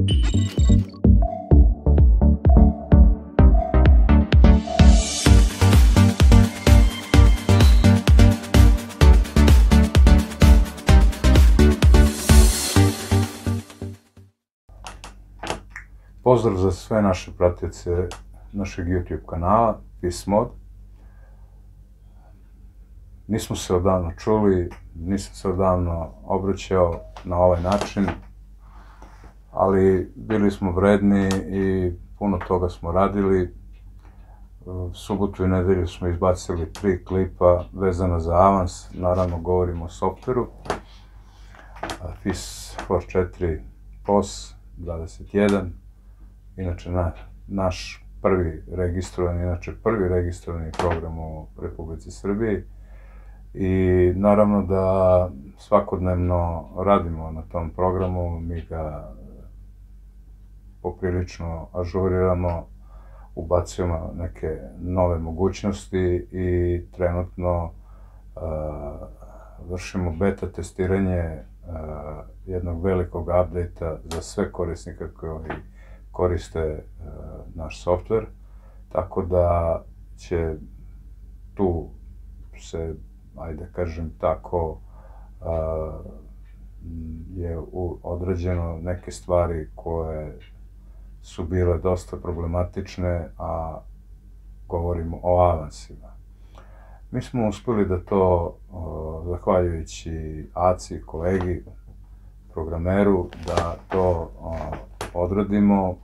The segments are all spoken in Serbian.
Pozdrav za sve naše pratioce našeg YouTube kanala, Pismod. Nismo se odavno čuli, nisam se odavno obraćao na ovaj način, ali bili smo vredni i puno toga smo radili. Subotu i nedelju smo izbacili 3 klipa vezana za avans, naravno govorimo o softveru. FIS 4 POS 21, inače naš prvi registrovani program u Republici Srbiji. I naravno da svakodnevno radimo na tom programu, mi ga poprilično ažuriramo, ubacujemo neke nove mogućnosti i trenutno vršimo beta testiranje jednog velikog update-a za sve korisnike koji koriste naš softver, tako da će tu se, ajde kažem tako, je određeno neke stvari koje su bile dosta problematične, a govorimo o avansima. Mi smo uspeli da to, zahvaljujući Aci, kolegi, programeru, da to odradimo.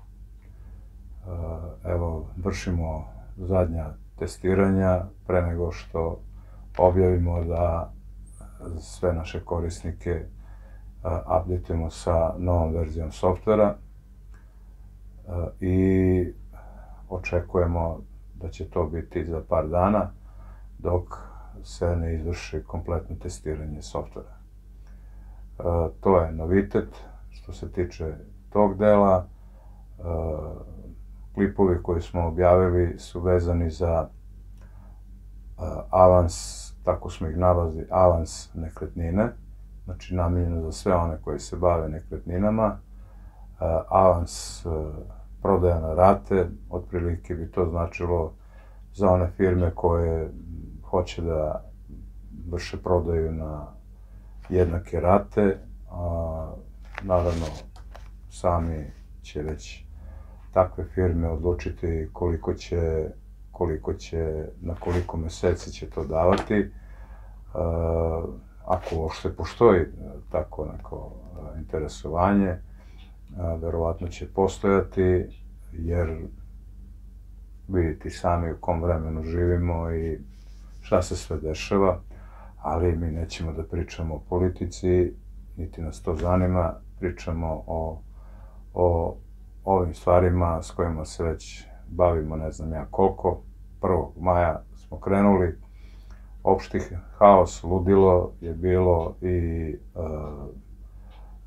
Evo, vršimo zadnja testiranja pre nego što objavimo da sve naše korisnike updateujemo sa novom verzijom softvera i očekujemo da će to biti za par dana dok se ne izvrši kompletno testiranje softvera. To je novitet što se tiče tog dela. Klipovi koje smo objavili su vezani za avans, tako smo ih nalazili, avans nekretnine, znači namijenjeno za sve one koji se bave nekretninama. Avans prodaja na rate, otprilike bi to značilo za one firme koje hoće da vrše prodaju na jednake rate. Naravno, sami će već takve firme odlučiti na koliko meseci će to davati. Ako uopšte postoji tako neko interesovanje, verovatno će postojati, jer vidite sami u kom vremenu živimo i šta se sve dešava, ali mi nećemo da pričamo o politici, niti nas to zanima, pričamo o ovim stvarima s kojima se već bavimo ne znam ja koliko. 1. maja smo krenuli, opšti haos, ludilo je bilo i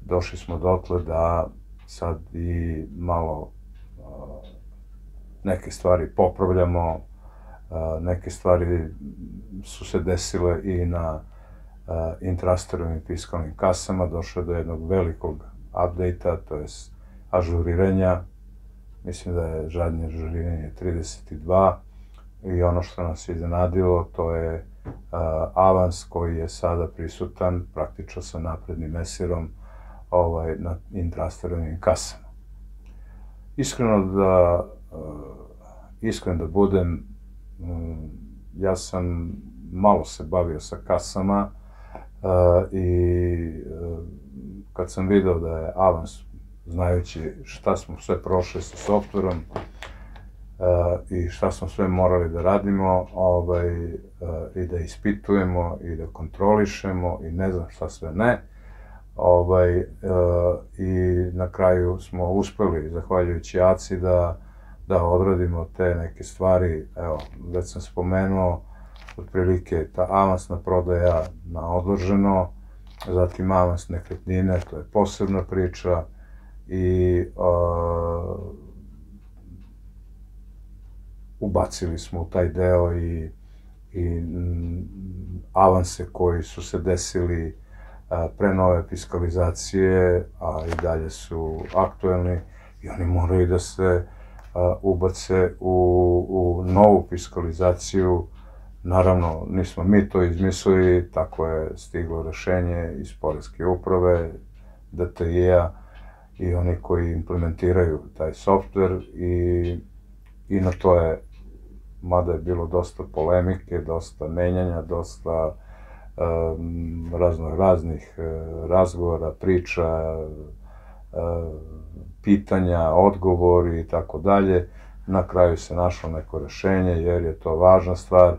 došli smo dotle da sad i malo neke stvari popravljamo, neke stvari su se desile i na intrastorovim fiskalnim kasama, došlo je do jednog velikog update-a, to je ažuriranja, mislim da je zadnje ažuriranje 32, i ono što nas je iznenadilo, to je avans koji je sada prisutan praktično sa naprednim esirom na intrastorovim kasama. Iskren da budem, ja sam malo se bavio sa kasama i kad sam video da je avans, znajući šta smo sve prošli sa softverom i šta smo sve morali da radimo i da ispitujemo i da kontrolišemo i ne znam šta sve ne, i na kraju smo uspeli, zahvaljujući Aci, da odradimo te neke stvari. Evo, već sam spomenuo, otprilike ta avansna prodaja na odloženo, zatim avans nekretnine, to je posebna priča, i ubacili smo u taj deo i avanse koji su se desili pre nove fiskalizacije, a i dalje su aktuelni i oni moraju da se ubace u novu fiskalizaciju. Naravno, nismo mi to izmislili, tako je stiglo rešenje iz Poreske uprave, DTI-a i oni koji implementiraju taj softver i na to je, mada je bilo dosta polemike, dosta menjanja, dosta raznih razgovora, priča, pitanja, odgovori i tako dalje. Na kraju se našlo neko rešenje jer je to važna stvar,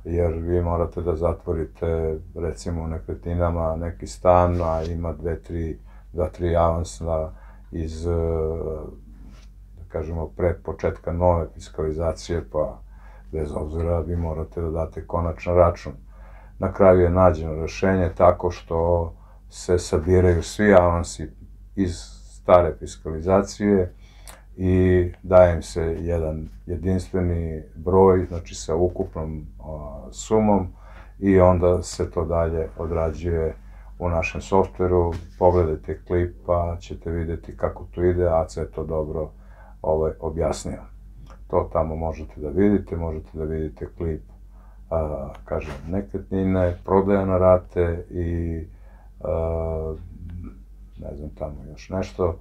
jer vi morate da zatvorite, recimo u nekretninama, neki stan, a ima 2-3 avansa iz, da kažemo, pre početka nove fiskalizacije, pa bez obzira vi morate da date konačan račun. Na kraju je nađeno rešenje tako što se sabiraju svi avansi iz stare fiskalizacije i daje im se jedan jedinstveni broj, znači sa ukupnom sumom, i onda se to dalje odrađuje u našem softveru. Pogledajte klip pa ćete vidjeti kako to ide, Aca je to dobro objasnio. To tamo možete da vidite, klip, kažem, nekretnine, prodaja na rate i ne znam, tamo još nešto,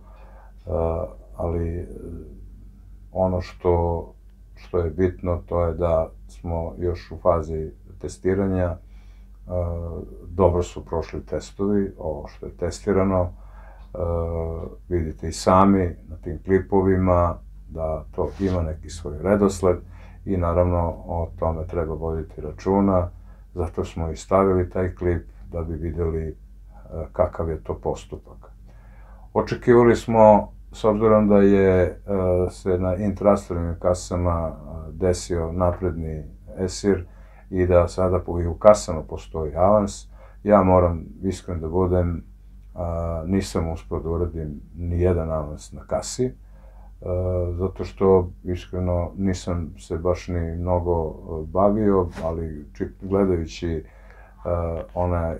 ali ono što je bitno to je da smo još u fazi testiranja, dobro su prošli testovi, ovo što je testirano, vidite i sami na tim klipovima da to ima neki svoj redosled i naravno o tome treba voditi računa, zato smo i stavili taj klip da bi videli kakav je to postupak. Očekivali smo, s obzirom da je se na intransfernim kasama desio napredni esir i da sada i u kasama postoji avans, ja moram iskreno da budem, nisam uspeo da uradim ni jedan avans na kasi, zato što iskreno nisam se baš ni mnogo bavio, ali gledajući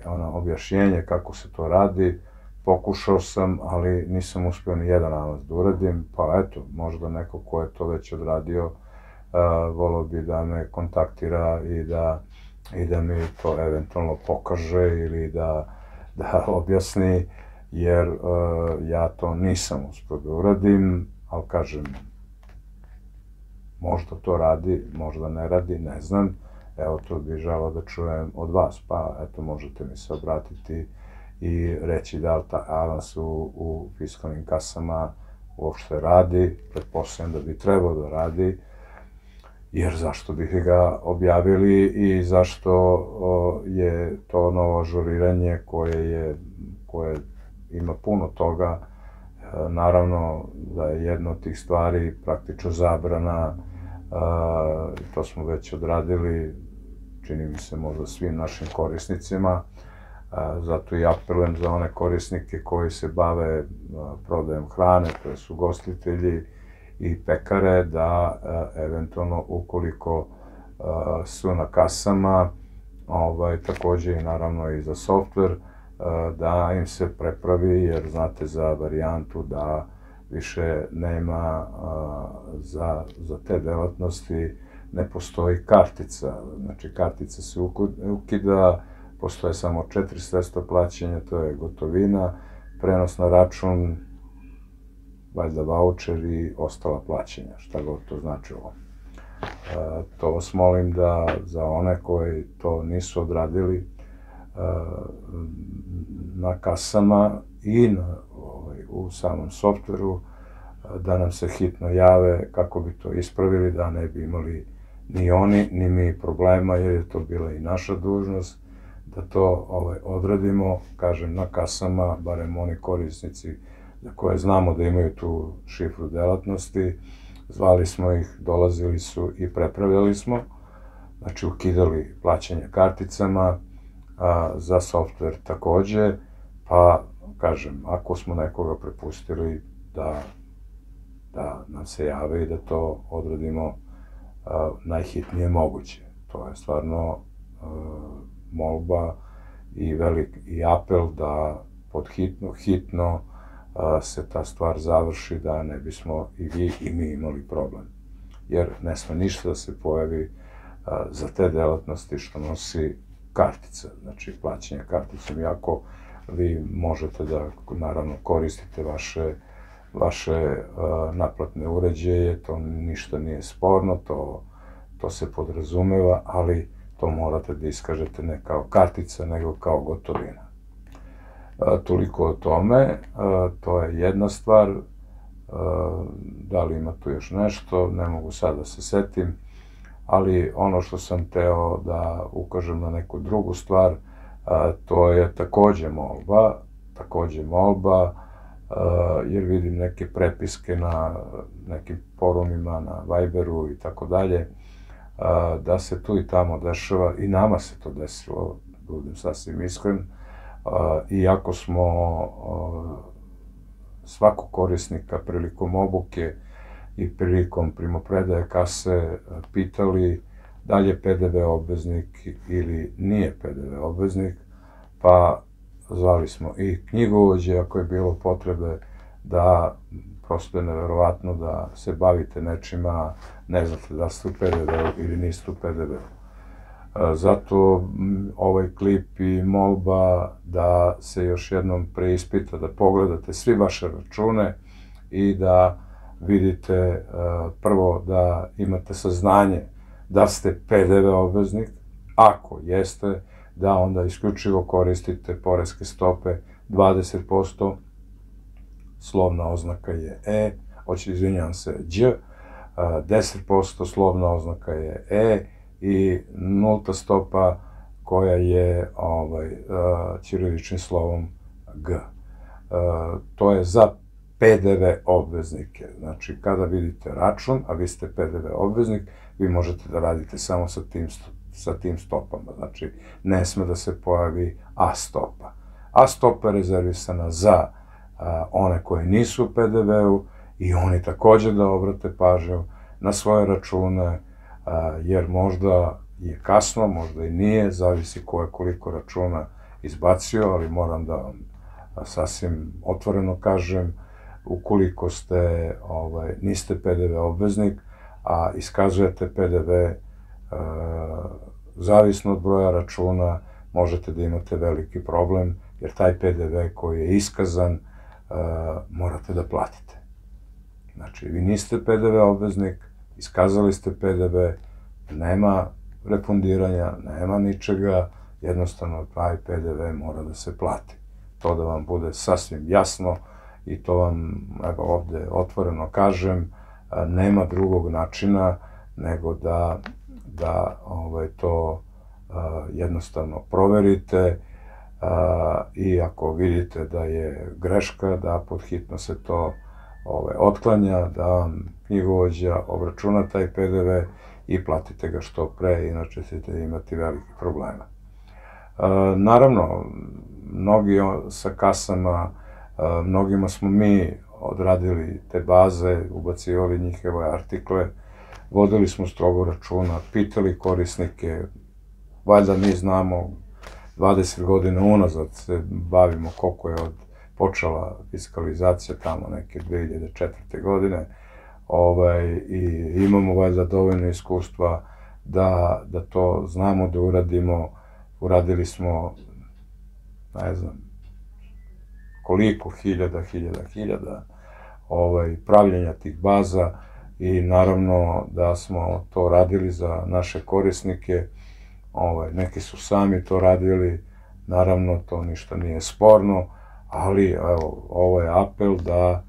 ona objašnjenje kako se to radi, pokušao sam, ali nisam uspeo ni jedan avans da uradim, pa eto, možda neko ko je to već odradio, voleo bi da me kontaktira i da mi to eventualno pokaže ili da objasni, jer ja to nisam uspeo da uradim, ali kažem, možda to radi, možda ne radi, ne znam, evo to bih želeo da čujem od vas, pa eto, možete mi se obratiti i reći da li ta avans u fiskalnim kasama uopšte radi, pretpostavljam da bi trebao da radi, jer zašto bih ga objavili i zašto je to novo ažuriranje koje ima puno toga. Naravno da je jedna od tih stvari praktično zabrana, to smo već odradili, čini mi se možda svim našim korisnicima, zato i apelujem za one korisnike koji se bave prodajom hrane, to su ugostitelji i pekare, da eventualno ukoliko su na kasama, takođe i naravno i za softver, da im se prepravi, jer znate za varijantu da više nema za te delatnosti, ne postoji kartica, znači kartica se ukida, postoje samo 4 sredstva plaćanja, to je gotovina, prenos na račun, valjda vaučer i ostala plaćanja, šta god to značilo. To vas molim da za one koji to nisu odradili na kasama i u samom softveru, da nam se hitno jave kako bi to ispravili, da ne bi imali ni oni, ni mi problema, jer je to bila i naša dužnost da to odradimo, kažem, na kasama, barem oni korisnici za koje znamo da imaju tu šifru delatnosti, zvali smo ih, dolazili su i prepravljali smo, znači ukidali plaćanje karticama, za softver takođe, pa kažem, ako smo nekoga prepustili da nam se jave i da to odradimo najhitnije moguće. To je stvarno molba, i veliki apel da pod hitno se ta stvar završi, da ne bismo i vi i mi imali problem. Jer ne sme ništa da se pojavi za te delatnosti što nosi kartica, znači plaćanje karticom, iako vi možete da, naravno, koristite vaše naplatne uređaje, to ništa nije sporno, to se podrazumeva, ali to morate da iskažete ne kao kartica, nego kao gotovina. Toliko o tome, to je jedna stvar. Da li ima tu još nešto, ne mogu sad da se setim, ali ono što sam teo da ukažem na neku drugu stvar, to je takođe molba, jer vidim neke prepiske na nekim forumima, na Viberu i tako dalje, da se tu i tamo dešava, i nama se to desilo, budem sasvim iskren, iako smo svakog korisnika prilikom obuke i prilikom primopredaje kase pitali da li je PDV obveznik ili nije PDV obveznik, pa zvali smo i knjigovođe ako je bilo potrebe, da prosto je neverovatno da se bavite nečima, ne znate da ste u PDV-u ili niste u PDV-u. Zato ovaj klip i molba da se još jednom preispita, da pogledate svi vaše račune i da vidite prvo da imate saznanje da ste PDV obveznik. Ako jeste, da onda isključivo koristite poreske stope 20%, slovna oznaka je E, izvinjavam se, Đ, 10% slovna oznaka je E i nulta stopa koja je ćiriličnim slovom G. To je za PDV obveznike. Znači, kada vidite račun, a vi ste PDV obveznik, vi možete da radite samo sa tim stopama. Znači, ne sme da se pojavi A stopa. A stopa je rezervisana za one koji nisu u PDV-u i oni takođe da obrate pažnju na svoje račune, jer možda je kasno, možda i nije, zavisi ko je koliko računa izbacio, ali moram da vam sasvim otvoreno kažem, ukoliko niste PDV obveznik, a iskazujete PDV zavisno od broja računa, možete da imate veliki problem, jer taj PDV koji je iskazan morate da platite. Znači, vi niste PDV obveznik, iskazali ste PDV, nema refundiranja, nema ničega, jednostavno taj PDV mora da se plati. To da vam bude sasvim jasno i to vam, evo ovde otvoreno kažem, nema drugog načina nego da to jednostavno proverite i ako vidite da je greška, da pod hitno se to otklanja, da vam knjigovođa obračuna taj PDV i platite ga što pre, inače ćete imati velike problema. Naravno, mnogi sa kasama, mnogima smo mi odradili te baze, ubacivali njihove artikle, vodili smo strogo računa, pitali korisnike, valjda mi znamo 20 godina unazad se bavimo koliko je počela fiskalizacija tamo neke 2004. godine i imamo valjda dovoljno iskustva da to znamo da uradimo. Uradili smo, ne znam, koliko hiljada pravljenja tih baza i naravno da smo to radili za naše korisnike, neki su sami to radili, naravno to ništa nije sporno, ali evo, ovo je apel da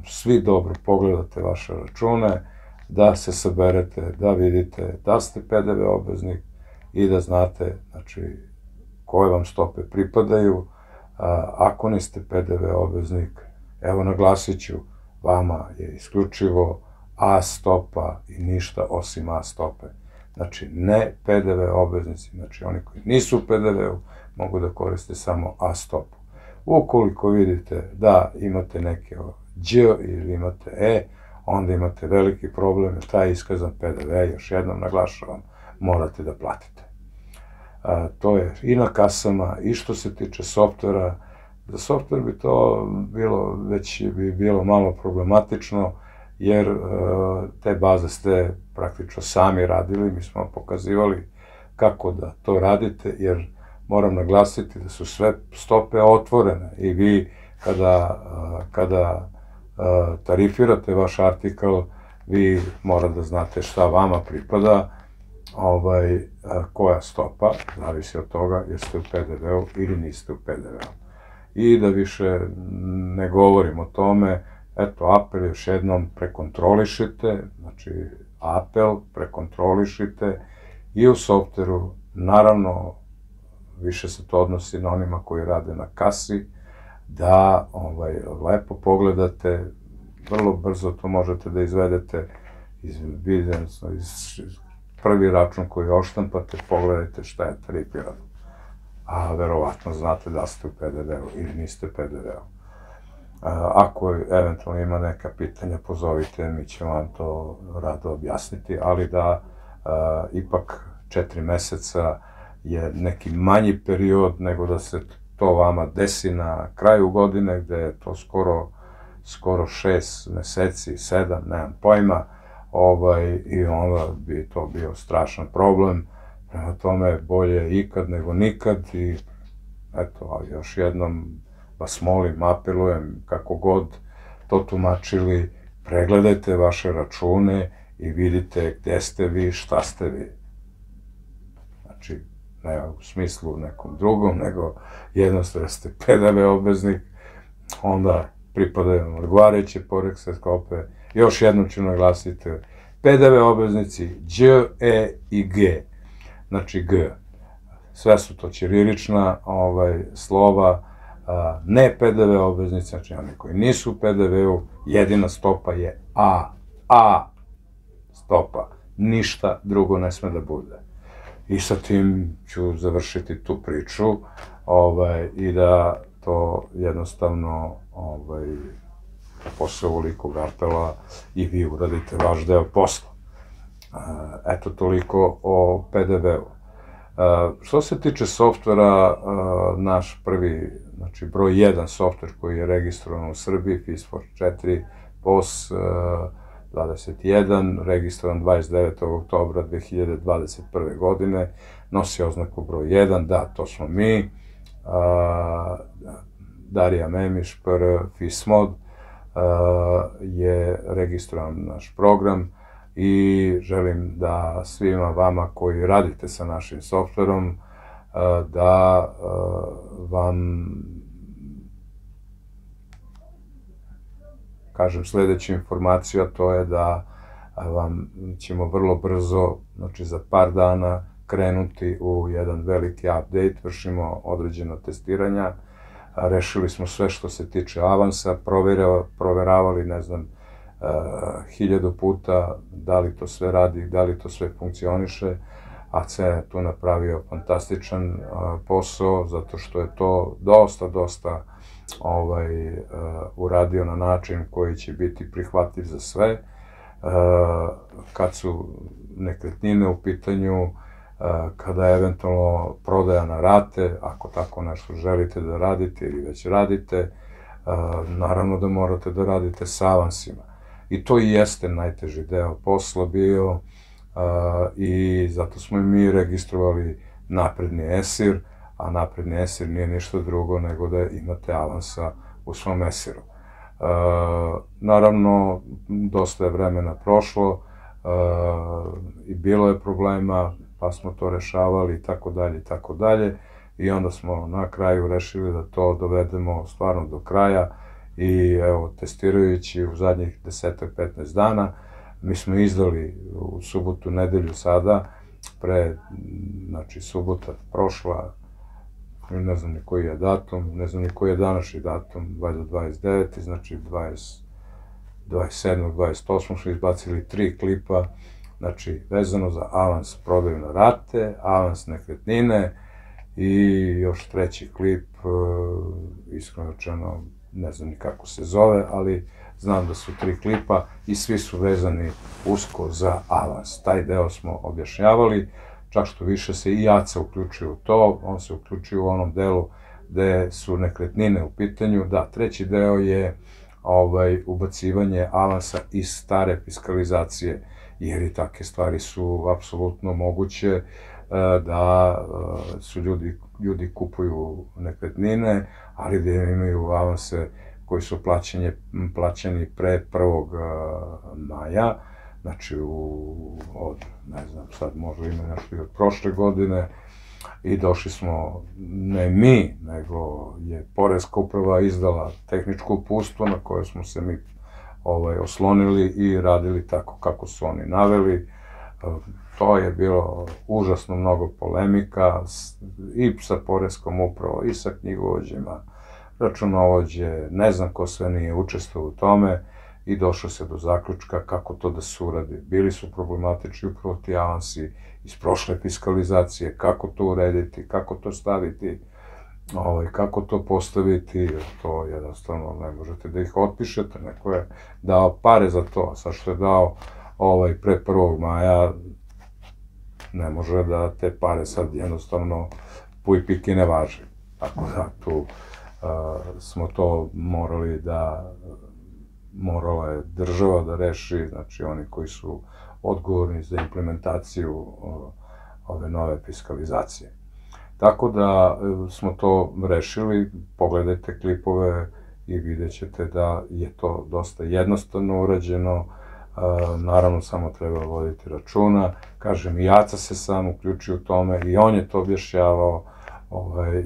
svi dobro pogledate vaše račune, da se saberete, da vidite da ste PDV obveznik i da znate, znači, koje vam stope pripadaju. Ako niste PDV obveznik, evo naglasit ću, vama je isključivo A stopa i ništa osim A stope. Znači, ne PDV obveznici, znači oni koji nisu u PDV-u mogu da koriste samo A stopu. Ukoliko vidite da imate neke Đ ili imate E, onda imate veliki problem, jer taj iskazan PDV, još jednom naglašavam, morate da platite. To je i na kasama, i što se tiče softvera. Za softver bi to bilo malo problematično, jer te baze ste praktično sami radili, mi smo pokazivali kako da to radite, jer moram naglasiti da su sve stope otvorene i vi kada tarifirate vaš artikl, vi morate da znate šta vama pripada, koja stopa, zavisi od toga jeste u PDV-u ili niste u PDV-u. I da više ne govorim o tome, eto, apel još jednom, prekontrolišite, znači apel, prekontrolišite i u softveru, naravno, više se to odnosi na onima koji rade na kasi, da lepo pogledate, vrlo brzo to možete da izvedete iz prvi račun koji oštampate, pogledajte šta je tarifirano. A verovatno znate da ste u PDV-u ili niste u PDV-u. Ako eventualno ima neka pitanja, pozovite, mi ćemo vam to rado objasniti, ali da ipak 4 meseca je neki manji period nego da se to vama desi na kraju godine, gde je to skoro 6 meseci, 7, nemam pojma, i onda bi to bio strašan problem. Prema tome, bolje ikad nego nikad i eto, još jednom vas molim, apelujem, kako god to tumačili, pregledajte vaše račune i vidite gde ste vi, šta ste vi. Znači, ne u smislu nekom drugom, nego jednostavno ste PDV obveznik, onda pripadaju odgovarajuće poreske stope. Još jednom ću naglasiti, PDV obveznici Đ, E i G. Znači G. Sve su to ćirilična slova, ne PDV obveznici, znači oni koji nisu u PDV-u, jedina stopa je A. A stopa. Ništa drugo ne sme da bude. I sa tim ću završiti tu priču i da to jednostavno posle ovolikog apela i vi uradite vaš deo posla. Eto, toliko o PDV-u. Što se tiče softvera, naš prvi, znači broj 1 softver koji je registrovan u Srbiji, FISFOR 4 POS 21, registrovan 29. oktobra 2021. godine, nosi oznaku broj 1, da, to smo mi, Darija Memiš, PR, FISMOD, je registrovan naš program i želim da svima vama koji radite sa našim softverom, da vam kažem sledeću informaciju, a to je da vam ćemo vrlo brzo, znači za par dana, krenuti u jedan veliki update, vršimo određena testiranja, rešili smo sve što se tiče avansa, proveravali, ne znam, 1000 puta da li to sve radi, da li to sve funkcioniše, AC je tu napravio fantastičan posao, zato što je to dosta uradio na način koji će biti prihvatljiv za sve. Kad su nekretnine u pitanju, kada je eventualno prodaja na rate, ako tako nešto želite da radite ili već radite, naravno da morate da radite sa avansima. I to i jeste najteži deo posla bio i zato smo i mi registrovali napredni ESIR, a napredni ESIR nije ništa drugo nego da imate avansa u svom ESIR-u. Naravno, dosta je vremena prošlo i bilo je problema, pa smo to rešavali i tako dalje, i onda smo na kraju rešili da to dovedemo stvarno do kraja i evo, testirajući u zadnjih 10-15 dana, mi smo izdali u subotu, nedelju sada, znači subota prošla, ne znam ni koji je datum, ne znam ni koji je današnji datum, 29. znači 27. 28. smo izbacili 3 klipa, znači vezano za avans prodaju na rate, avans nekretnine i još 3. klip, iskreno rečeno, ne znam ni kako se zove, ali znam da su 3 klipa i svi su vezani usko za avans. Taj deo smo objašnjavali, čak što više se i ACA uključuje u to, on se uključuje u onom delu gde su nekretnine u pitanju. Da, treći deo je ubacivanje avansa iz stare fiskalizacije, jer i takve stvari su apsolutno moguće, da su ljudi kupuju nekretnine, ali da imaju avanse koji su plaćani pre 1. maja, znači ne znam, sad možda ima nešto i od prošle godine, i došli smo, ne mi, nego je Poreska uprava izdala tehničko uputstvo na koje smo se mi oslonili i radili tako kako su oni naveli. To je bilo užasno mnogo polemika i sa Poreskom upravom i sa knjigovođima, računovođe, ne znam ko sve nije učestvovao u tome, i došlo se do zaključka kako to da se uradi. Bili su problematični upravo ti avansi iz prošle fiskalizacije, kako to urediti, kako to staviti, kako to postaviti, to jednostavno ne možete da ih otpišete, neko je dao pare za to, a sad što je dao pre 1. maja, ne može da te pare sad jednostavno puj piki ne važi. Tako da tu smo to morala je država da reši, znači oni koji su odgovorni za implementaciju ove nove fiskalizacije. Tako da smo to rešili, pogledajte klipove i vidjet ćete da je to dosta jednostavno urađeno, naravno samo treba voditi računa, kažem i ACA se sam uključio u tome i on je to objašnjavao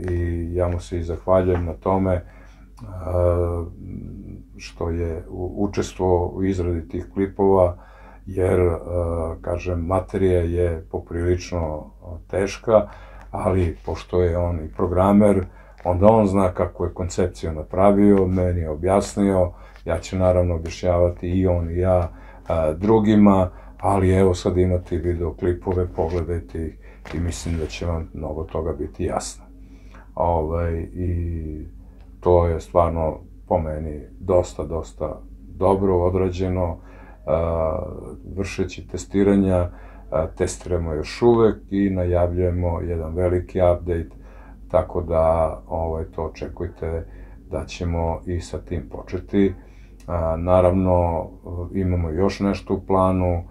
i ja mu se i zahvaljujem na tome što je učestvovao u izradi tih klipova, jer, kažem, materija je poprilično teška, ali pošto je on i programer, onda on zna kako je koncepciju napravio, meni je objasnio, ja ću naravno objašnjavati i on i ja drugima, ali evo sad imate i videoklipove, pogledajte ih i mislim da će vam mnogo toga biti jasno. I to je stvarno po meni dosta dobro odrađeno, vršeći testiranja, testiramo još uvek i najavljujemo jedan veliki update, tako da to očekujte da ćemo i sa tim početi. Naravno, imamo još nešto u planu,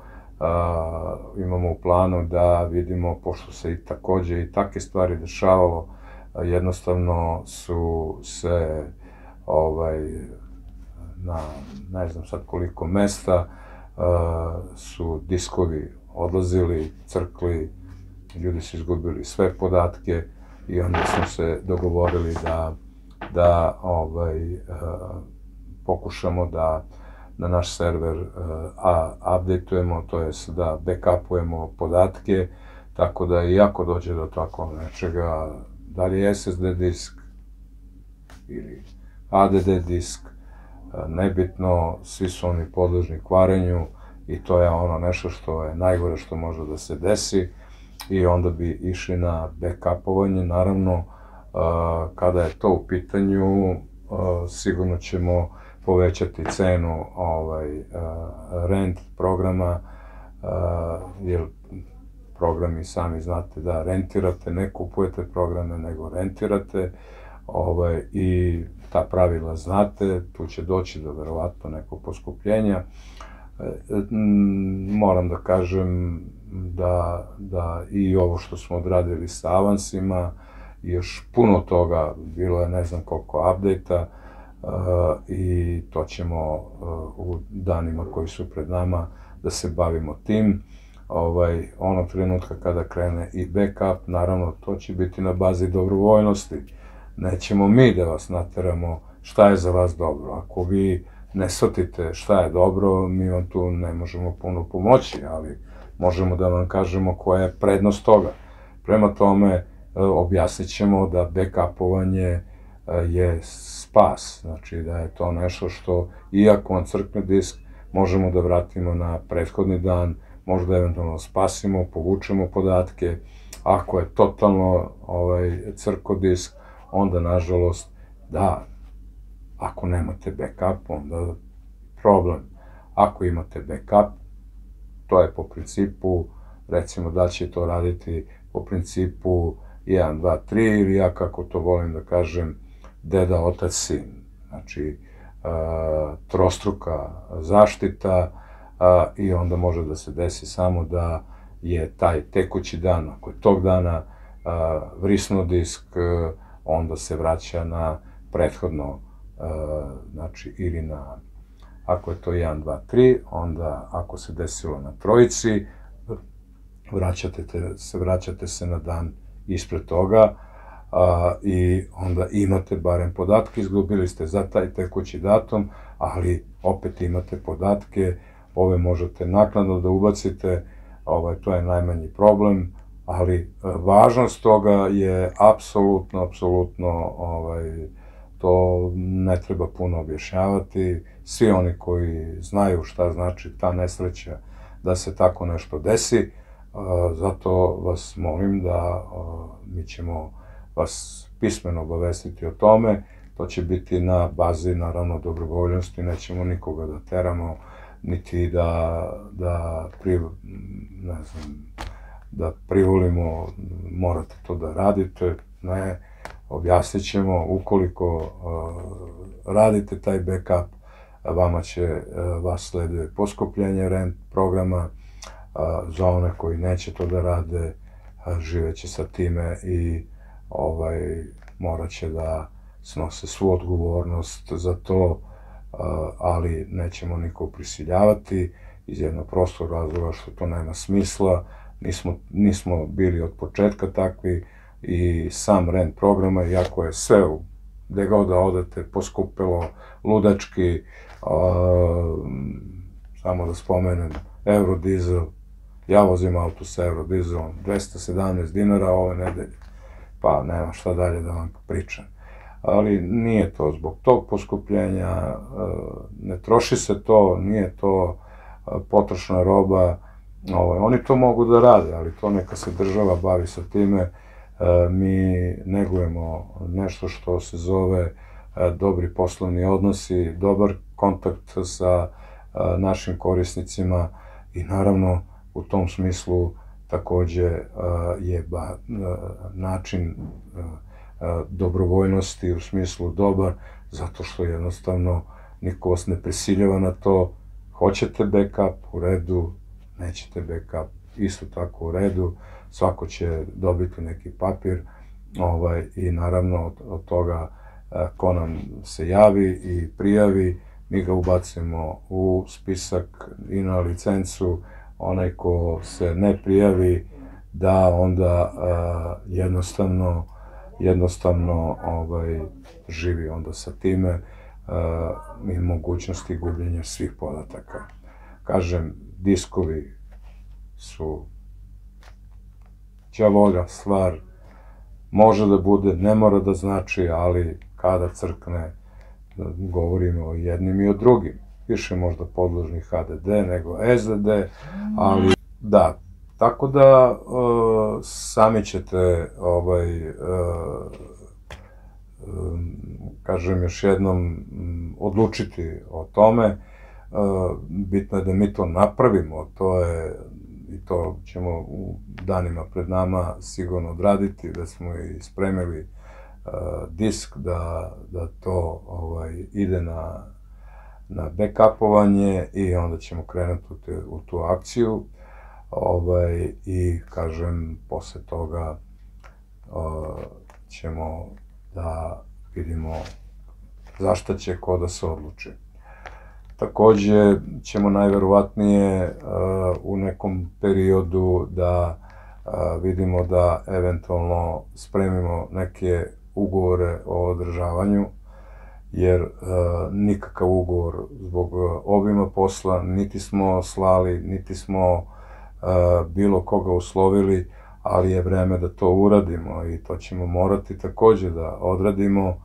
imamo u planu da vidimo, pošto se i takođe i takve stvari dešavalo, jednostavno su se na ne znam sad koliko mesta su diskovi odlazili, crkli, ljudi su izgubili sve podatke i onda smo se dogovorili da pokušamo da na naš server updateujemo, to jest da backupujemo podatke, tako da i ako dođe do tako nečega, da li je SSD disk ili HDD disk, nebitno, svi su oni podložni kvarenju i to je ono nešto što je najgore što može da se desi i onda bi išli na backupovanje. Naravno, kada je to u pitanju, sigurno ćemo povećati cenu rent programa, jer programi sami znate da rentirate, ne kupujete programe, nego rentirate, i ta pravila znate, tu će doći do verovatno nekog poskupljenja. Moram da kažem da i ovo što smo odradili sa avansima, još puno toga, bilo je ne znam koliko update-a, i to ćemo u danima koji su pred nama da se bavimo tim. Onog trenutka kada krene i backup, naravno to će biti na bazi dobrovoljnosti. Nećemo mi da vas nateramo šta je za vas dobro. Ako vi ne shvatite šta je dobro, mi vam tu ne možemo puno pomoći, ali možemo da vam kažemo koja je prednost toga. Prema tome, objasnit ćemo da backupovanje je spas, znači da je to nešto što, iako vam crkne disk, možemo da vratimo na prethodni dan, možda eventualno spasimo, povučemo podatke. Ako je totalno crko disk, onda nažalost da, ako nemate backup, onda problem. Ako imate backup, to je po principu recimo da će to raditi po principu 1, 2, 3 ili ja kako to volim da kažem deda, otac, sin. Znači, trostruka zaštita i onda može da se desi samo da je taj tekući dan, ako je tog dana vrisnuo disk, onda se vraća na prethodno, znači ili na, ako je to 1, 2, 3, onda ako se desilo na trojici, vraćate se na dan ispred toga i onda imate barem podatke, izgubili ste za taj tekući datum, ali opet imate podatke, ove možete naknadno da ubacite, to je najmanji problem, ali važnost toga je apsolutno, to ne treba puno objašnjavati. Svi oni koji znaju šta znači ta nesreća da se tako nešto desi, zato vas molim da mi ćemo vas pismeno obavestiti o tome. To će biti na bazi, naravno, dobrovoljnosti, nećemo nikoga da teramo, niti da privolimo, morate to da radite, ne, objasnit ćemo, ukoliko radite taj backup, vas slede poskupljenje rent programa, za one koji neće to da rade, živeće sa time i morat će da snose svu odgovornost za to, ali nećemo nikog prisiljavati iz jednog prostog razloga što to nema smisla, nismo bili od početka takvi i sam rent programa, iako je sve gde god da odete poskupilo ludački, samo da spomenem, Eurodizel, ja vozim auto sa Eurodizelom, 217 dinara ove nedelje, pa nema šta dalje da vam pričam. Ali nije to zbog tog poskupljenja, ne troši se to, nije to potrošna roba, oni to mogu da rade, ali to neka se država bavi sa time. Mi negujemo nešto što se zove dobri poslovni odnosi, dobar kontakt sa našim korisnicima i naravno u tom smislu takođe je način dobrovoljnosti u smislu dobar, zato što jednostavno niko vas ne prisiljava na to, hoćete backup, u redu, nećete backup, isto tako u redu, svako će dobiti neki papir i naravno od toga ko nam se javi i prijavi, mi ga ubacimo u spisak i na licencu, onaj ko se ne prijavi da onda jednostavno živi onda sa time i mogućnosti gubljenja svih podataka. Kažem, diskovi su đavolja stvar, može da bude, ne mora da znači, ali kada crkne, govorimo o jednim i o drugim. Više možda podložni HDD nego SSD, ali da, tako da sami ćete, kažem još jednom, odlučiti o tome. Bitno je da mi to napravimo, i to ćemo u danima pred nama sigurno odraditi, da smo i spremili disk, da to ide na backupovanje i onda ćemo krenuti u tu akciju i, kažem, posle toga ćemo da vidimo za šta će ko da se odluči. Takođe ćemo najverovatnije u nekom periodu da vidimo da eventualno spremimo neke ugovore o održavanju, jer nikakav ugovor zbog obima posla niti smo slali, niti smo bilo koga uslovili, ali je vreme da to uradimo i to ćemo morati takođe da odradimo,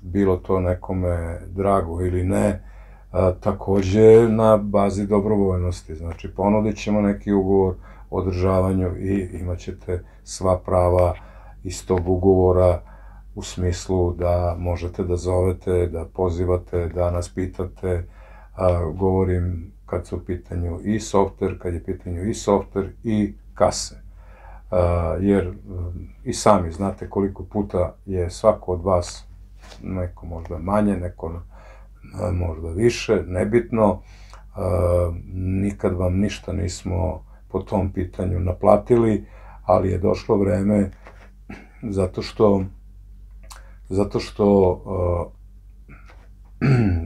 bilo to nekome drago ili ne, takođe na bazi dobrovoljnosti. Znači, ponudit ćemo neki ugovor o održavanju i imat ćete sva prava iz tog ugovora, u smislu da možete da zovete, da pozivate, da nas pitate. Govorim kad su u pitanju i softver, kad je u pitanju i softver i kase. Jer i sami znate koliko puta je svako od vas, neko možda manje, neko možda više, nebitno, nikad vam ništa nismo po tom pitanju naplatili, ali je došlo vreme zato što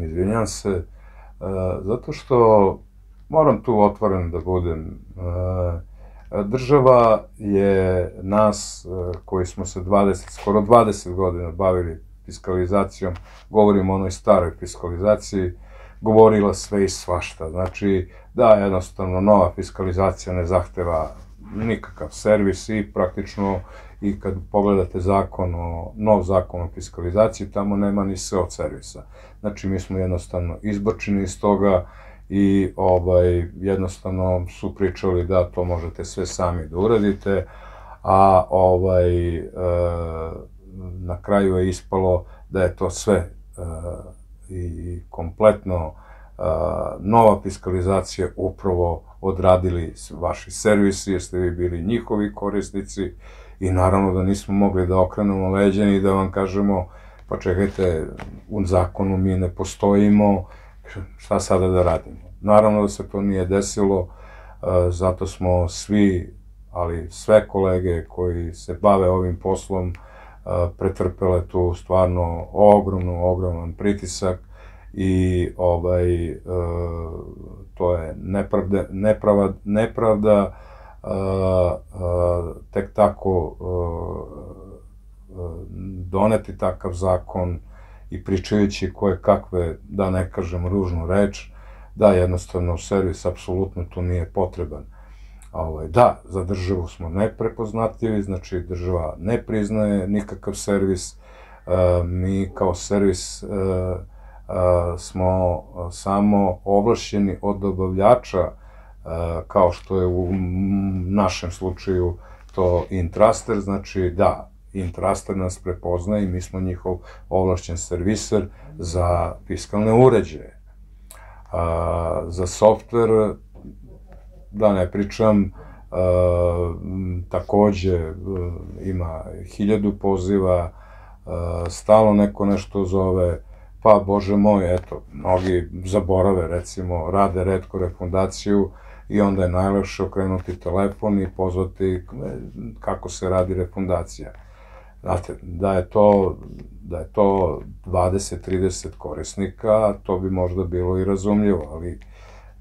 izvinjam se, zato što moram tu otvoren da budem. Država je nas, koji smo se skoro 20 godina bavili fiskalizacijom, govorim o onoj staroj fiskalizaciji, govorila sve i svašta. Znači, da, jednostavno, nova fiskalizacija ne zahteva nikakav servis i praktično i kad pogledate nov zakon o fiskalizaciji, tamo nema ni S od servisa. Znači, mi smo jednostavno izbačeni iz toga i jednostavno su pričali da to možete sve sami da uradite, a na kraju je ispalo da je to sve i kompletno nova fiskalizacija upravo odradili vaši servisi, jer ste vi bili njihovi korisnici i naravno da nismo mogli da okrenemo leđa i da vam kažemo pa čekajte, u zakonu mi ne postojimo, šta sada da radimo. Naravno da se to nije desilo, zato smo svi, ali sve kolege koji se bave ovim poslom, pretrpele tu stvarno ogroman pritisak i to je nepravda, tek tako doneti takav zakon i pričajući koje kakve, da ne kažem ružnu reč, da jednostavno servis apsolutno tu nije potreban. Da, za državu smo neprepoznatljivi, znači država ne priznaje nikakav servis, mi kao servis smo samo ovlašćeni od dobavljača, kao što je u našem slučaju to Intraster, znači da, Intraster nas prepoznaje i mi smo njihov ovlašćen serviser za fiskalne uređaje. Za softver, da ne pričam, takođe ima 1000 poziva, stalno neko nešto zove, pa bože moj, eto, mnogi zaborave, recimo, rade retko refundaciju i onda je najlakše okrenuti telefon i pozvati kako se radi refundacija. Znate, da je to 20-30 korisnika, to bi možda bilo i razumljivo, ali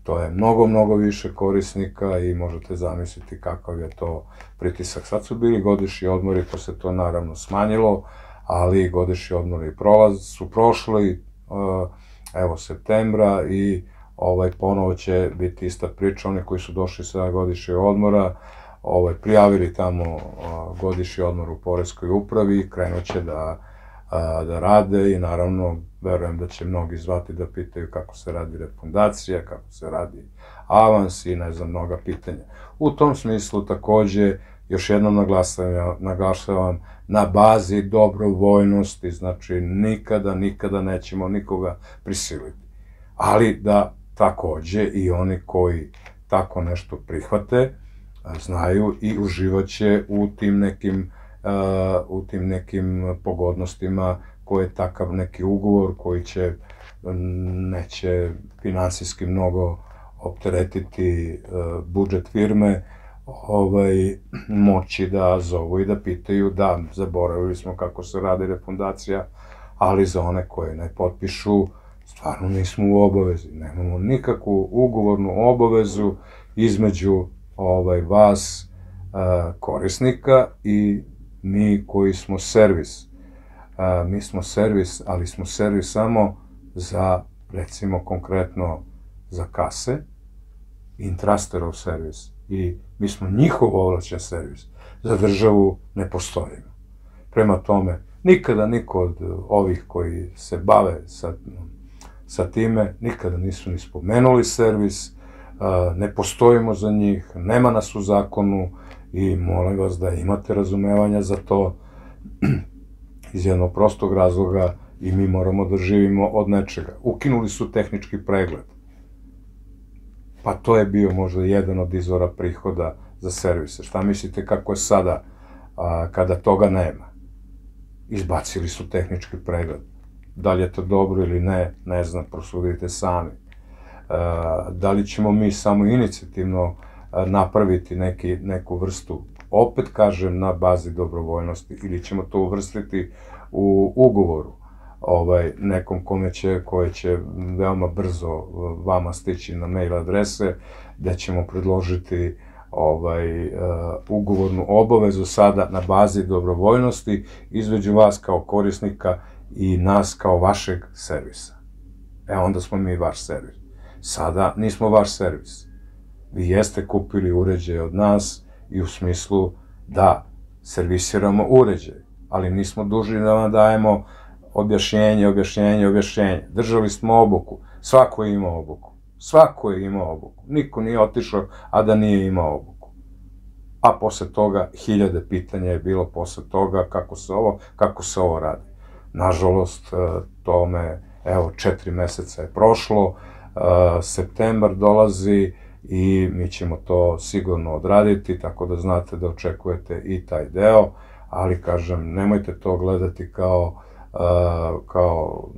to je mnogo više korisnika i možete zamisliti kakav je to pritisak. Sad su bili godišnji odmori, pa se to naravno smanjilo, ali godišnji odmori su prošli, evo, septembra i ponovo će biti ista priča. Oni koji su došli sa godišnjeg odmora, prijavili tamo godišnji odmor u poreskoj upravi i krenut će da rade i naravno verujem da će mnogi zvati da pitaju kako se radi refundacija, kako se radi avans i ne znam, mnoga pitanja. U tom smislu takođe još jednom naglašavam na bazi dobrovoljnosti, znači nikada nećemo nikoga prisiliti. Ali da takođe i oni koji tako nešto prihvate, znaju i uživaće u tim nekim pogodnostima koje takav neki ugovor koji neće finansijski mnogo opteretiti budžet firme, moći da zovu i da pitaju, da, zaboravili smo kako se radi refundacija, ali za one koje ne potpišu, stvarno nismo u obavezi. Nemamo nikakvu ugovornu obavezu između vas, korisnika, i mi koji smo servis. Mi smo servis, ali smo servis samo za, recimo, konkretno za kase, Intrasterov servis, i mi smo njihov ovlašćen servis. Za državu ne postojimo. Prema tome, nikada niko od ovih koji se bave sa time, nikada nisu ni spomenuli servis, ne postojimo za njih, nema nas u zakonu i molim vas da imate razumevanja za to iz jednog prostog razloga i mi moramo da živimo od nečega. Ukinuli su tehnički pregled. Pa to je bio možda jedan od izvora prihoda za servise. Šta mislite kako je sada, kada toga nema? Izbacili su tehnički pregled. Da li je to dobro ili ne, ne znam, prosudite sami. Da li ćemo mi samo inicijativno napraviti neku vrstu, opet kažem, na bazi dobrovoljnosti, ili ćemo to uvrstiti u ugovoru nekom koje će veoma brzo vama stići na mail adrese, gde ćemo predložiti ugovornu obavezu sada na bazi dobrovoljnosti između vas kao korisnika i nas kao vašeg servisa. Onda smo mi vaš servis. Sada nismo vaš servis. Vi jeste kupili uređaje od nas i u smislu da servisiramo uređaj, ali nismo dužni da vam dajemo objašnjenje. Držali smo obuku. Svako je imao obuku. Svako je imao obuku. Niko nije otišao, a da nije imao obuku. A posle toga, hiljade pitanja je bilo posle toga kako se ovo radi. Nažalost, tome, evo, 4 meseca je prošlo, septembar dolazi i mi ćemo to sigurno odraditi, tako da znate da očekujete i taj deo, ali kažem, nemojte to gledati kao,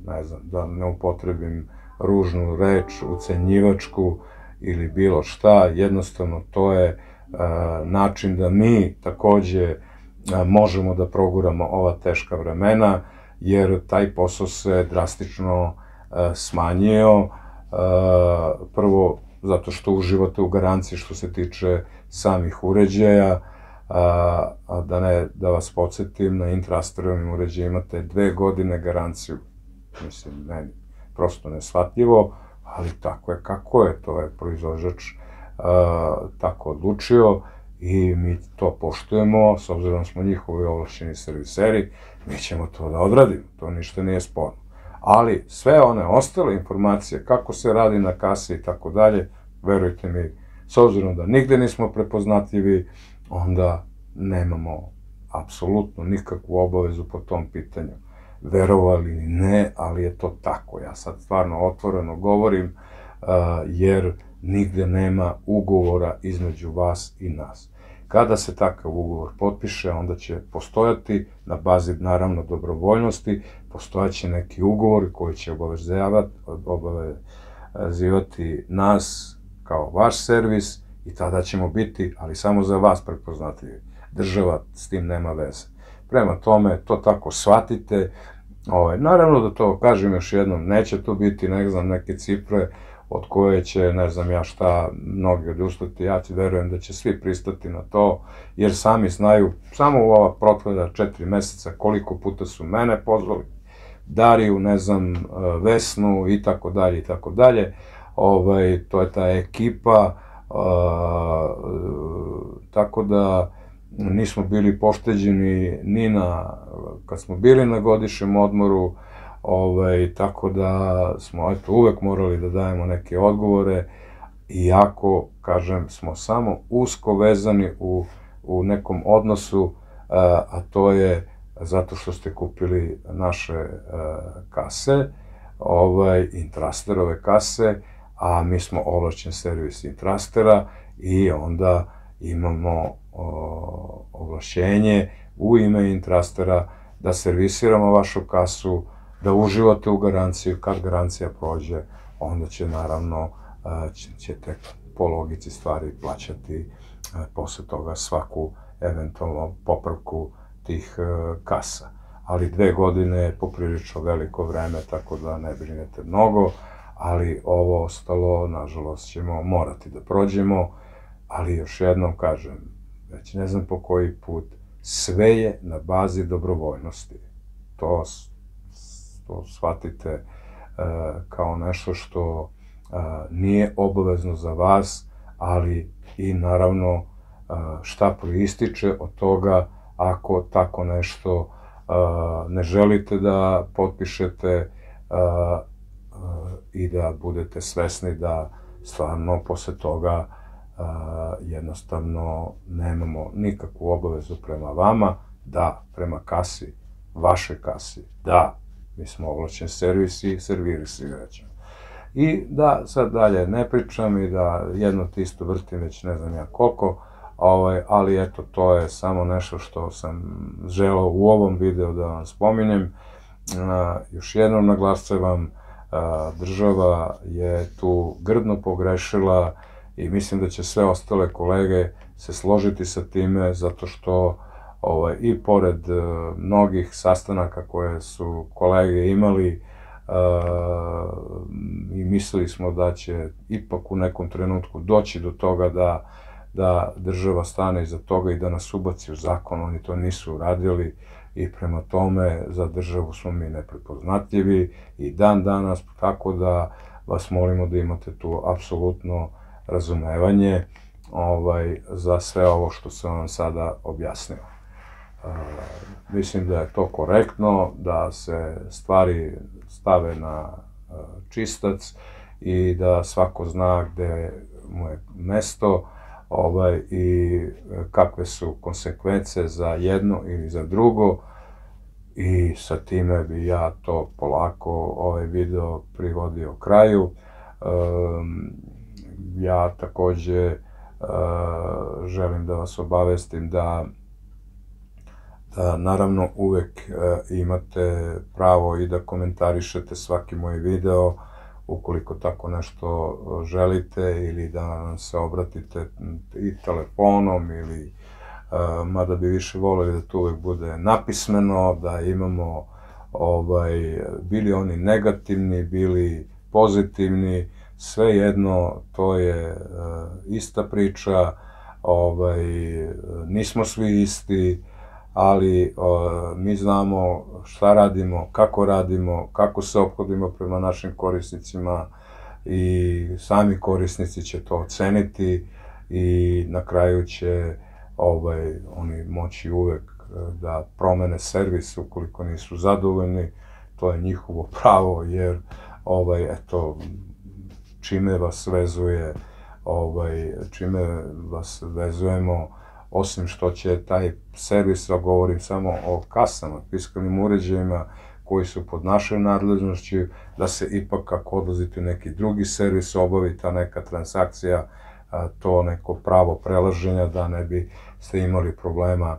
ne znam, da ne upotrebim ružnu reč, ucenjivačku ili bilo šta, jednostavno to je način da mi takođe možemo da proguramo ova teška vremena, jer taj posao se drastično smanjio, prvo zato što uživate u garanciji što se tiče samih uređaja, da vas podsjetim, na Intrasterovim uređajima imate 2 godine garanciju. Mislim, meni prosto neshvatljivo, ali tako je kako je, to je proizvođač tako odlučio i mi to poštujemo, s obzirom da smo njihovi ovlašćeni serviseri, mi ćemo to da odradimo, to ništa nije sporno. Ali sve one ostale informacije, kako se radi na kasi i tako dalje, verujte mi, s obzirom da nigde nismo prepoznatljivi, onda nemamo apsolutno nikakvu obavezu po tom pitanju. Verovali ili ne, ali je to tako. Ja sad stvarno otvoreno govorim, jer nigde nema ugovora između vas i nas. Kada se takav ugovor potpiše, onda će postojati, na bazi naravno dobrovoljnosti, postojaće neki ugovori koji će obavezivati nas kao vaš servis i tada ćemo biti, ali samo za vas prepoznatljivi. Država s tim nema veze. Prema tome, to tako shvatite. Naravno da to kažem još jednom, neće to biti, ne znam, neke cifre od koje će, ne znam ja šta, mnogi odustati. Ja ti verujem da će svi pristati na to, jer sami znaju, samo u ova prokleta 4 meseca, koliko puta su mene pozvali, Dariju, ne znam, Vesnu i tako dalje i tako dalje. To je ta ekipa, tako da nismo bili pošteđeni ni kad smo bili na godišnjem odmoru, tako da smo uvek morali da dajemo neke odgovore, iako, kažem, smo samo usko vezani u nekom odnosu, a to je zato što ste kupili naše kase, Intrasterove kase, a mi smo ovlašćen servis Intrastera i onda imamo ovlašćenje u ime Intrastera da servisiramo vašu kasu, da uživate u garanciju. Kad garancija prođe, onda će naravno, ćete po logici stvari plaćati posle toga svaku eventualno popravku tih kasa. Ali 2 godine je poprilično veliko vreme, tako da ne brinete mnogo, ali ovo ostalo, nažalost, ćemo morati da prođemo, ali još jednom kažem, već ne znam po koji put, sve je na bazi dobrovoljnosti. To shvatite kao nešto što nije obavezno za vas, ali i naravno šta proističe od toga ako tako nešto ne želite da potpišete i da budete svesni da stvarno posle toga jednostavno nemamo nikakvu obavezu prema vama, da prema kasi, vašoj kasi, da, mi smo ovlašćen servis i servisiraćemo. I da sad dalje ne pričam i da jedno te isto vrtim već ne znam ja koliko, ali eto, to je samo nešto što sam želeo u ovom videu da vam spominjem. Još jednom naglašavam, država je tu grdno pogrešila i mislim da će sve ostale kolege se složiti sa time, zato što i pored mnogih sastanaka koje su kolege imali i mislili smo da će ipak u nekom trenutku doći do toga da država stane iza toga i da nas ubaci u zakon, oni to nisu uradili i prema tome za državu smo mi neprepoznatljivi i dan danas, tako da vas molimo da imate tu apsolutno razumevanje za sve ovo što sam vam sada objasnio. Mislim da je to korektno, da se stvari stave na čistac i da svako zna gde mu je mesto i kakve su konsekvence za jedno ili za drugo, i sa time bi ja to polako ovaj video privodio kraju. Ja takođe želim da vas obavestim da naravno uvek imate pravo i da komentarišete svaki moj video ukoliko tako nešto želite, ili da nam se obratite i telefonom, ili mada bi više voleli da to uvek bude napismeno, da imamo bili oni negativni, bili pozitivni, svejedno, to je ista priča, nismo svi isti, ali mi znamo šta radimo, kako se ophodimo prema našim korisnicima i sami korisnici će to oceniti i na kraju će oni moći uvek da promene servis ukoliko nisu zadovoljni, to je njihovo pravo, jer eto, čime vas vezujemo, osim što će taj servis, ja govorim samo o kasama, fiskalnim uređajima koji su pod našoj nadležnošću, da se ipak ako odlazite neki drugi servis obavi ta neka transakcija, to neko pravo prelaženja, da ne bi ste imali problema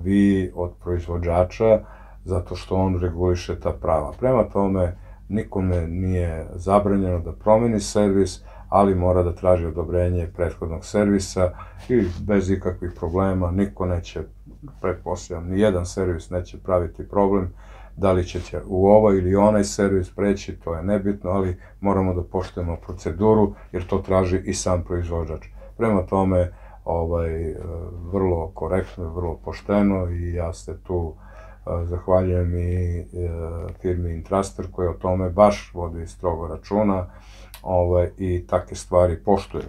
vi od proizvođača, zato što on reguliše ta prava. Prema tome, nikome nije zabranjeno da promeni servis, ali mora da traži odobrenje prethodnog servisa i bez ikakvih problema niko neće, pretpostavljam, nijedan servis neće praviti problem. Da li ćete u ovaj ili onaj servis preći, to je nebitno, ali moramo da poštujemo proceduru, jer to traži i sam proizvođač. Prema tome, vrlo korektno, vrlo pošteno, i ja se tu zahvaljujem i firmi Intraster koja o tome baš vodi strogo računa i takve stvari poštuje.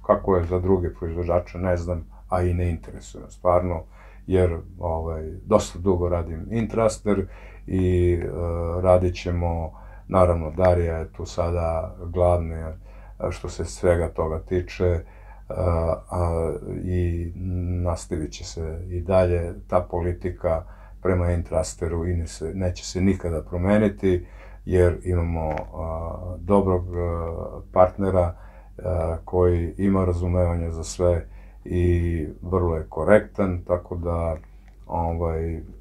Kako je za druge proizvođače, ne znam, a i ne interesuje me stvarno, jer dosta dugo radim Intraster i radit ćemo, naravno Darija je tu sada glavna što se svega toga tiče, i nastavit će se i dalje ta politika prema Intrasteru i neće se nikada promeniti, jer imamo dobrog partnera koji ima razumevanja za sve i vrlo je korektan, tako da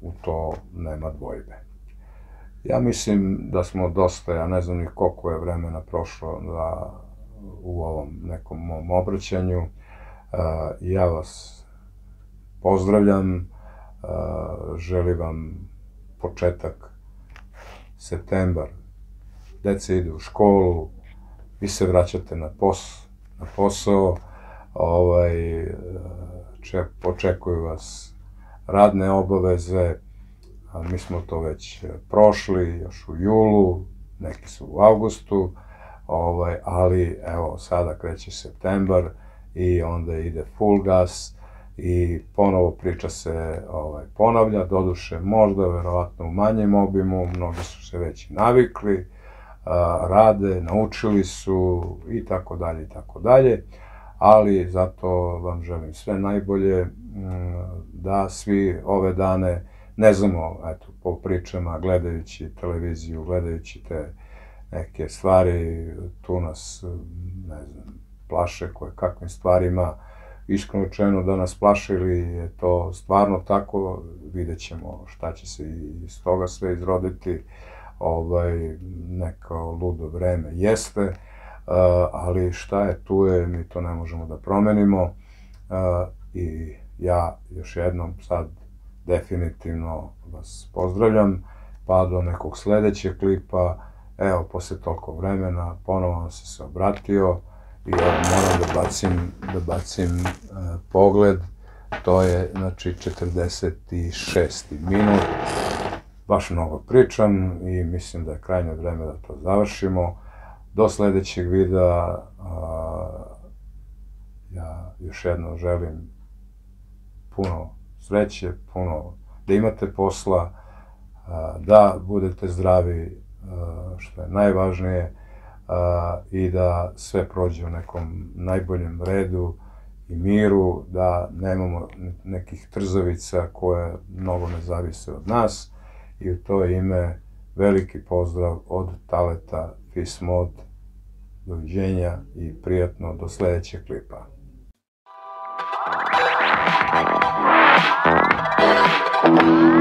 u to nema dvojbe. Ja mislim da smo dosta, ja ne znam ni koliko je vremena prošlo u ovom nekom mom obraćanju. Ja vas pozdravljam, želim vam početak septembar, deca idu u školu, vi se vraćate na posao, očekuju vas radne obaveze, mi smo to već prošli, još u julu, neki su u avgustu, ali evo sada kreće septembar i onda ide full gas i ponovo priča se ponavlja, doduše možda verovatno u manjem obimu, mnogi su se već navikli, rade, naučili su i tako dalje, ali zato vam želim sve najbolje, da svi ove dane, ne znamo, eto, po pričama, gledajući televiziju, gledajući te neke stvari, tu nas, ne znam, plaše koje kakvim stvarima, iskreno rečeno da nas plaše ili je to stvarno tako, vidjet ćemo šta će se iz toga sve izroditi, neko ludo vreme jeste, ali šta je tu je, mi to ne možemo da promenimo i ja još jednom sad definitivno vas pozdravljam, pa do nekog sledećeg klipa, evo, posle toliko vremena, ponovo sam se obratio i moram da bacim pogled, to je, znači, 46. minut, baš mnogo pričam i mislim da je krajnje vreme da to završimo. Do sledećeg videa, ja još jednom želim puno sreće, da imate posla, da budete zdravi, što je najvažnije, i da sve prođe u nekom najboljem redu i miru, da nemamo nekih trzavica koje mnogo ne zavise od nas i u to ime veliki pozdrav od Taleta Peace Mode, doviđenja i prijatno do sledećeg klipa. Thank you.